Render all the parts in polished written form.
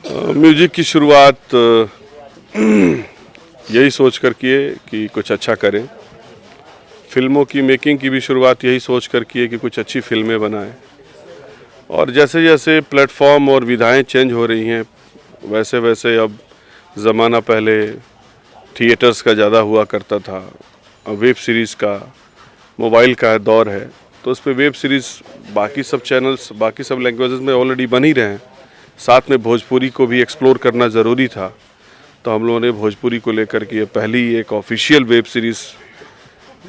Music की शुरुआत यही सोच कर किए कि कुछ अच्छा करें। फिल्मों की मेकिंग की भी शुरुआत यही सोच कर किए कि कुछ अच्छी फिल्में बनाएं। और जैसे जैसे प्लेटफॉर्म और विधाएं चेंज हो रही हैं वैसे वैसे अब ज़माना पहले थिएटर्स का ज़्यादा हुआ करता था, अब वेब सीरीज़ का, मोबाइल का दौर है, तो उस पर वेब सीरीज़ बाकी सब चैनल्स बाकी सब लैंग्वेजेस में ऑलरेडी बन ही रहे हैं। साथ में भोजपुरी को भी एक्सप्लोर करना ज़रूरी था, तो हम लोगों ने भोजपुरी को लेकर के पहली एक ऑफिशियल वेब सीरीज़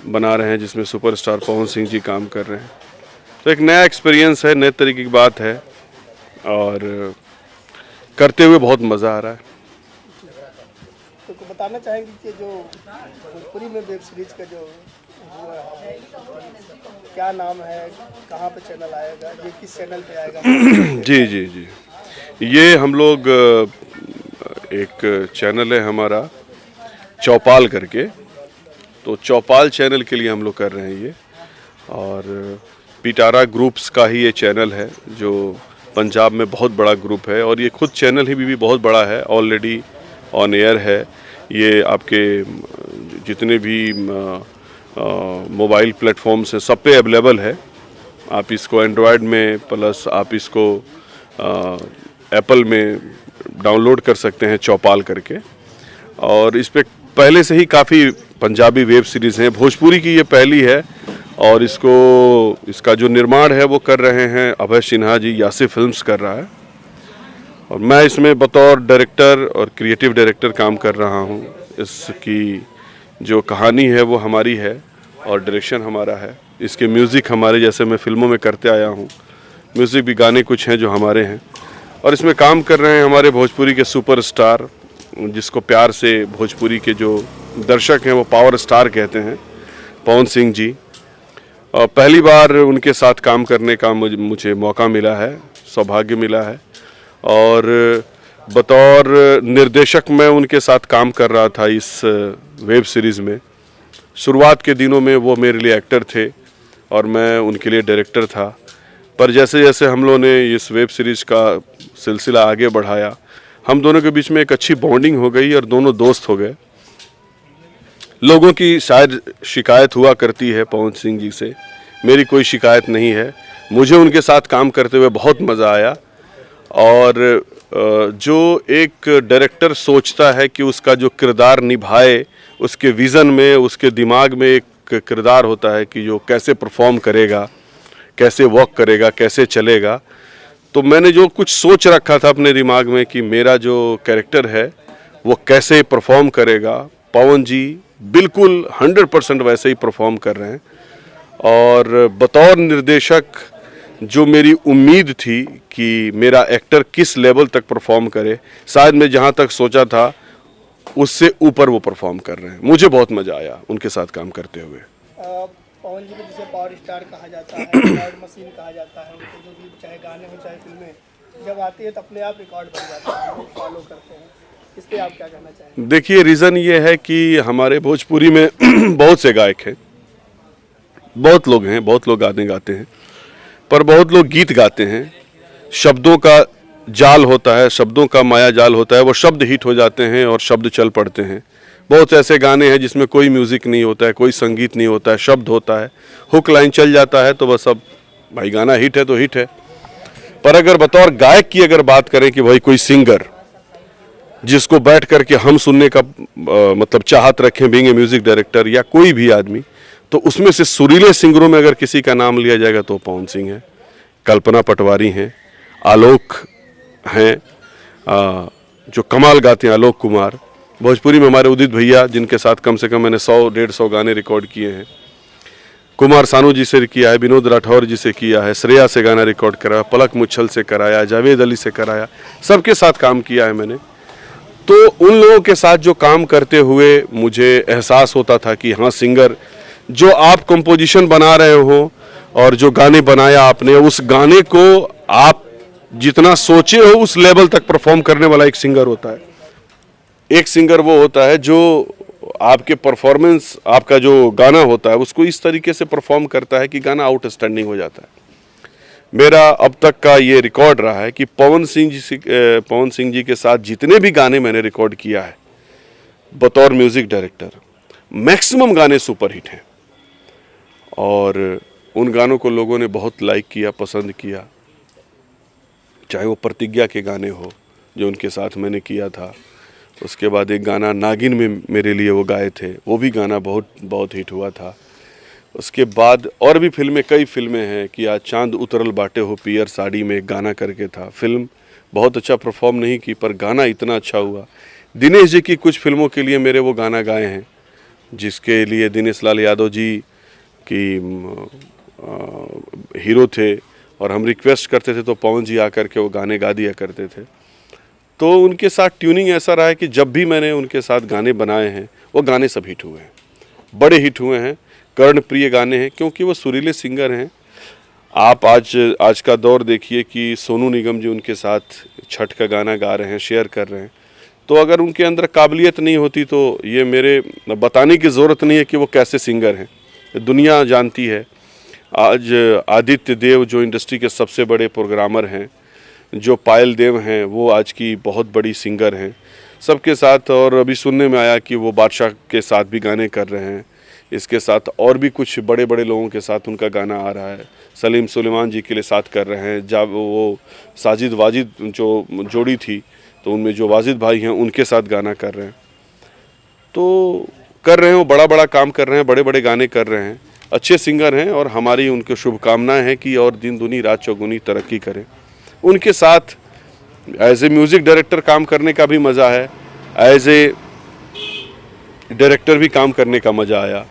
बना रहे हैं जिसमें सुपरस्टार पवन सिंह जी काम कर रहे हैं। तो एक नया एक्सपीरियंस है, नए तरीके की बात है और करते हुए बहुत मज़ा आ रहा है। तो बताना चाहेंगे कि जो भोजपुरी में वेब सीरीज का जो हुआ है, क्या नाम है, कहाँ पे चैनल आएगा, ये किस चैनल पे आएगा? जी जी जी, ये हम लोग एक चैनल है हमारा चौपाल करके, तो चौपाल चैनल के लिए हम लोग कर रहे हैं ये। और पिटारा ग्रुप्स का ही ये चैनल है जो पंजाब में बहुत बड़ा ग्रुप है, और ये खुद चैनल ही भी बहुत बड़ा है, ऑलरेडी ऑन एयर है। ये आपके जितने भी मोबाइल प्लेटफॉर्म्स हैं सब पे अवेलेबल है। आप इसको एंड्रॉयड में प्लस आप इसको एप्पल में डाउनलोड कर सकते हैं चौपाल करके। और इस पे पहले से ही काफ़ी पंजाबी वेब सीरीज़ हैं, भोजपुरी की ये पहली है। और इसका जो निर्माण है वो कर रहे हैं अभय सिन्हा जी, यासी फिल्म्स कर रहा है, और मैं इसमें बतौर डायरेक्टर और क्रिएटिव डायरेक्टर काम कर रहा हूँ। इसकी जो कहानी है वो हमारी है और डायरेक्शन हमारा है। इसके म्यूज़िक हमारे, जैसे मैं फिल्मों में करते आया हूँ, म्यूज़िक भी गाने कुछ हैं जो हमारे हैं। और इसमें काम कर रहे हैं हमारे भोजपुरी के सुपरस्टार, जिसको प्यार से भोजपुरी के जो दर्शक हैं वो पावर स्टार कहते हैं, पवन सिंह जी। और पहली बार उनके साथ काम करने का मुझे मौका मिला है, सौभाग्य मिला है। और बतौर निर्देशक मैं उनके साथ काम कर रहा था इस वेब सीरीज़ में। शुरुआत के दिनों में वो मेरे लिए एक्टर थे और मैं उनके लिए डायरेक्टर था, पर जैसे जैसे हम लोगों ने इस वेब सीरीज़ का सिलसिला आगे बढ़ाया, हम दोनों के बीच में एक अच्छी बॉन्डिंग हो गई और दोनों दोस्त हो गए। लोगों की शायद शिकायत हुआ करती है पवन सिंह जी से, मेरी कोई शिकायत नहीं है। मुझे उनके साथ काम करते हुए बहुत मज़ा आया। और जो एक डायरेक्टर सोचता है कि उसका जो किरदार निभाए, उसके विज़न में, उसके दिमाग में एक किरदार होता है कि जो कैसे परफॉर्म करेगा, कैसे वॉक करेगा, कैसे चलेगा। तो मैंने जो कुछ सोच रखा था अपने दिमाग में कि मेरा जो कैरेक्टर है वो कैसे परफॉर्म करेगा, पवन जी बिल्कुल 100% वैसे ही परफॉर्म कर रहे हैं। और बतौर निर्देशक जो मेरी उम्मीद थी कि मेरा एक्टर किस लेवल तक परफॉर्म करे, शायद मैं जहां तक सोचा था उससे ऊपर वो परफॉर्म कर रहे हैं। मुझे बहुत मज़ा आया उनके साथ काम करते हुए। पवन जी को जिसे पावर स्टार कहा जाता है, रिकॉर्ड मशीन कहा जाता है, उनके जो भी चाहे गाने हो चाहे फिल्में जब आती है तो अपने आप रिकॉर्ड बन जाता है, लोग फॉलो करते हैं। इस पर आप क्या कहना चाहेंगे? देखिए, रीज़न ये है कि हमारे भोजपुरी में बहुत से गायक हैं, बहुत लोग हैं, बहुत लोग गाने गाते हैं, पर बहुत लोग गीत गाते हैं। शब्दों का जाल होता है, शब्दों का माया जाल होता है, वो शब्द हिट हो जाते हैं और शब्द चल पड़ते हैं। बहुत ऐसे गाने हैं जिसमें कोई म्यूज़िक नहीं होता है, कोई संगीत नहीं होता है, शब्द होता है, हुक लाइन चल जाता है, तो बस अब भाई गाना हिट है तो हिट है। पर अगर बतौर गायक की अगर बात करें कि भाई कोई सिंगर जिसको बैठ करके हम सुनने का मतलब चाहत रखें, बीइंग ए म्यूज़िक डायरेक्टर या कोई भी आदमी, तो उसमें से सुरीले सिंगरों में अगर किसी का नाम लिया जाएगा तो पवन सिंह है, कल्पना पटवारी हैं, आलोक हैं, जो कमाल गाते हैं आलोक कुमार। भोजपुरी में हमारे उदित भैया, जिनके साथ कम से कम मैंने 100-150 गाने रिकॉर्ड किए हैं। कुमार सानू जी से किया है, विनोद राठौर जी से किया है, श्रेया से गाना रिकॉर्ड कराया, पलक मुच्छल से कराया, जावेद अली से कराया, सबके साथ काम किया है मैंने। तो उन लोगों के साथ जो काम करते हुए मुझे एहसास होता था कि हाँ, सिंगर जो आप कंपोजिशन बना रहे हो और जो गाने बनाया आपने, उस गाने को आप जितना सोचे हो उस लेवल तक परफॉर्म करने वाला एक सिंगर होता है। एक सिंगर वो होता है जो आपके परफॉर्मेंस, आपका जो गाना होता है उसको इस तरीके से परफॉर्म करता है कि गाना आउटस्टैंडिंग हो जाता है। मेरा अब तक का ये रिकॉर्ड रहा है कि पवन सिंह जी के साथ जितने भी गाने मैंने रिकॉर्ड किया है बतौर म्यूज़िक डायरेक्टर, मैक्सिमम गाने सुपरहिट हैं और उन गानों को लोगों ने बहुत लाइक किया, पसंद किया। चाहे वो प्रतिज्ञा के गाने हो जो उनके साथ मैंने किया था, उसके बाद एक गाना नागिन में मेरे लिए वो गाए थे, वो भी गाना बहुत हिट हुआ था। उसके बाद और भी फिल्में, कई फिल्में हैं कि आज चांद उतरल बाटे हो पियर साड़ी में एक गाना करके था। फिल्म बहुत अच्छा परफॉर्म नहीं की पर गाना इतना अच्छा हुआ। दिनेश जी की कुछ फिल्मों के लिए मेरे वो गाना गाए हैं, जिसके लिए दिनेश लाल यादव जी की हीरो थे और हम रिक्वेस्ट करते थे तो पवन जी आकर के वो गाने गा दिया करते थे। तो उनके साथ ट्यूनिंग ऐसा रहा है कि जब भी मैंने उनके साथ गाने बनाए हैं वो गाने सब हिट हुए हैं, बड़े हिट हुए हैं, कर्णप्रिय गाने हैं, क्योंकि वो सुरीले सिंगर हैं। आप आज का दौर देखिए कि सोनू निगम जी उनके साथ छठ का गाना गा रहे हैं, शेयर कर रहे हैं। तो अगर उनके अंदर काबिलियत नहीं होती तो ये मेरे बताने की ज़रूरत नहीं है कि वो कैसे सिंगर हैं, दुनिया जानती है। आज आदित्य देव जो इंडस्ट्री के सबसे बड़े प्रोग्रामर हैं, जो पायल देव हैं वो आज की बहुत बड़ी सिंगर हैं सबके साथ। और अभी सुनने में आया कि वो बादशाह के साथ भी गाने कर रहे हैं, इसके साथ और भी कुछ बड़े बड़े लोगों के साथ उनका गाना आ रहा है। सलीम सुलेमान जी के लिए साथ कर रहे हैं, जब वो साजिद वाजिद जो जोड़ी थी तो उनमें जो वाजिद भाई हैं उनके साथ गाना कर रहे हैं। तो कर रहे हैं, वो बड़ा बड़ा काम कर रहे हैं, बड़े बड़े गाने कर रहे हैं, अच्छे सिंगर हैं और हमारी उनके शुभकामनाएं हैं कि और दिन दुनी रात चौगुनी तरक्की करें। उनके साथ एज ए म्यूज़िक डायरेक्टर काम करने का भी मज़ा है, एज ए डायरेक्टर भी काम करने का मज़ा आया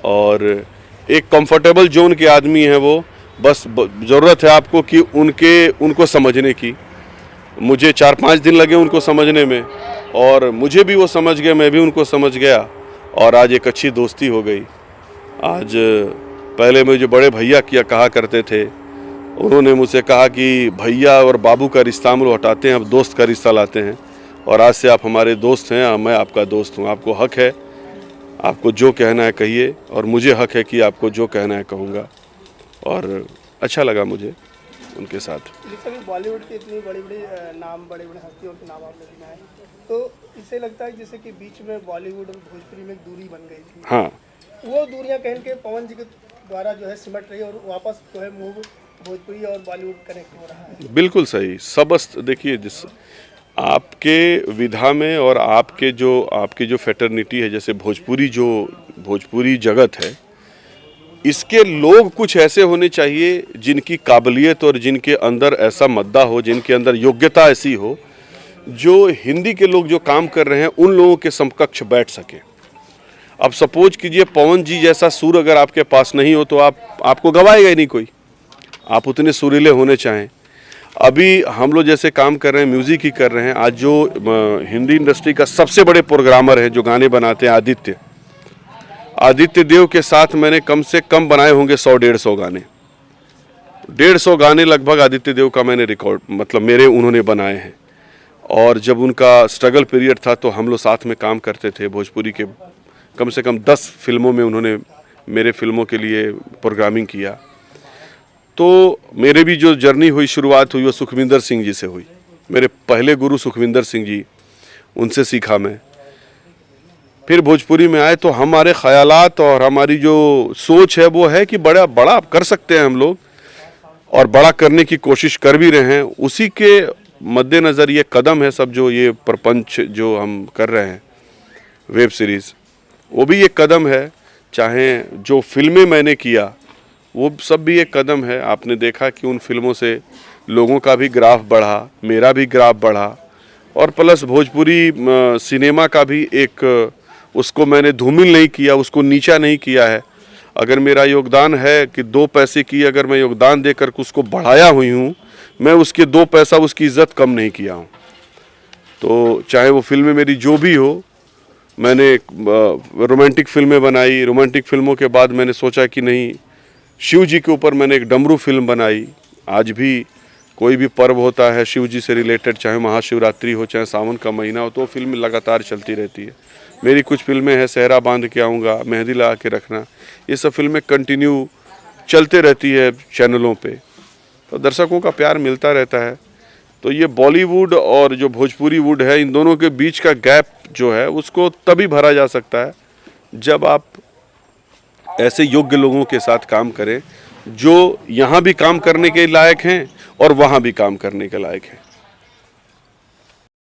और एक कंफर्टेबल जोन के आदमी हैं वो। बस ज़रूरत है आपको कि उनको समझने की। मुझे 4-5 दिन लगे उनको समझने में और मुझे भी वो समझ गए, मैं भी उनको समझ गया और आज एक अच्छी दोस्ती हो गई। आज पहले मुझे बड़े भैया कहा करते थे, उन्होंने मुझसे कहा कि भैया और बाबू का रिश्ता हम लोग हटाते हैं, अब दोस्त का रिश्ता लाते हैं और आज से आप हमारे दोस्त हैं, मैं आपका दोस्त हूँ। आपको हक है, आपको जो कहना है कहिए और मुझे हक है कि आपको जो कहना है कहूँगा। और अच्छा लगा मुझे उनके साथ। जैसे बॉलीवुड के इतनी बड़ी बड़ी नाम, बड़े बड़े हस्तियों के नाम आपने गिनाए, तो इससे लगता है जैसे कि बीच में बॉलीवुड और भोजपुरी में एक दूरी बन गई थी। हाँ, वो दूरियां कहीं के पवन जी के द्वारा जो है सिमट रही है और वापस जो है मूव भोजपुरी और बॉलीवुड कनेक्ट हो रहा है। बिल्कुल सही। सबस्त देखिए, जिस आपके विधा में और आपकी जो फैटर्निटी है, जैसे भोजपुरी जगत है, इसके लोग कुछ ऐसे होने चाहिए जिनकी काबिलियत और जिनके अंदर ऐसा मद्दा हो, जिनके अंदर योग्यता ऐसी हो, जो हिंदी के लोग जो काम कर रहे हैं उन लोगों के समकक्ष बैठ सके। अब सपोज कीजिए पवन जी जैसा सुर अगर आपके पास नहीं हो तो आपको गवाएगा ही नहीं कोई, आप उतने सुरीले होने चाहें। अभी हम लोग जैसे काम कर रहे हैं, म्यूज़िक ही कर रहे हैं। आज जो हिंदी इंडस्ट्री का सबसे बड़े प्रोग्रामर है जो गाने बनाते हैं, आदित्य देव के साथ मैंने कम से कम बनाए होंगे 100-150 गाने। 150 गाने लगभग आदित्य देव का मैंने रिकॉर्ड उन्होंने बनाए हैं। और जब उनका स्ट्रगल पीरियड था तो हम लोग साथ में काम करते थे। भोजपुरी के कम से कम 10 फिल्मों में उन्होंने मेरे फिल्मों के लिए प्रोग्रामिंग किया। तो मेरे भी जो जर्नी हुई, शुरुआत हुई, वो सुखविंदर सिंह जी से हुई। मेरे पहले गुरु सुखविंदर सिंह जी, उनसे सीखा मैं। फिर भोजपुरी में आए तो हमारे ख्यालात और हमारी जो सोच है वो है कि बड़ा बड़ा कर सकते हैं हम लोग और बड़ा करने की कोशिश कर भी रहे हैं। उसी के मद्देनज़र ये कदम है सब, जो ये प्रपंच जो हम कर रहे हैं, वेब सीरीज़, वो भी एक कदम है। चाहे जो फिल्में मैंने किया वो सब भी एक कदम है। आपने देखा कि उन फिल्मों से लोगों का भी ग्राफ बढ़ा, मेरा भी ग्राफ बढ़ा और प्लस भोजपुरी सिनेमा का भी एक, उसको मैंने धूमिल नहीं किया, उसको नीचा नहीं किया है। अगर मेरा योगदान है कि 2 पैसे की अगर मैं योगदान देकर के उसको बढ़ाया हुई हूँ, मैं उसके 2 पैसा उसकी इज़्ज़त कम नहीं किया हूँ। तो चाहे वो फिल्में मेरी जो भी हो, मैंने रोमांटिक फिल्में बनाई। रोमांटिक फिल्मों के बाद मैंने सोचा कि नहीं, शिव जी के ऊपर मैंने एक डमरू फिल्म बनाई। आज भी कोई भी पर्व होता है शिव जी से रिलेटेड, चाहे महाशिवरात्रि हो, चाहे सावन का महीना हो, तो वो फिल्म लगातार चलती रहती है। मेरी कुछ फिल्में हैं, सहरा बांध के आऊँगा, मेहंदी लगा के रखना, ये सब फिल्में कंटिन्यू चलते रहती है चैनलों पे। तो दर्शकों का प्यार मिलता रहता है। तो ये बॉलीवुड और जो भोजपुरी वुड है, इन दोनों के बीच का गैप जो है उसको तभी भरा जा सकता है जब आप ऐसे योग्य लोगों के साथ काम करें जो यहाँ भी काम करने के लायक हैं और वहाँ भी काम करने के लायक हैं।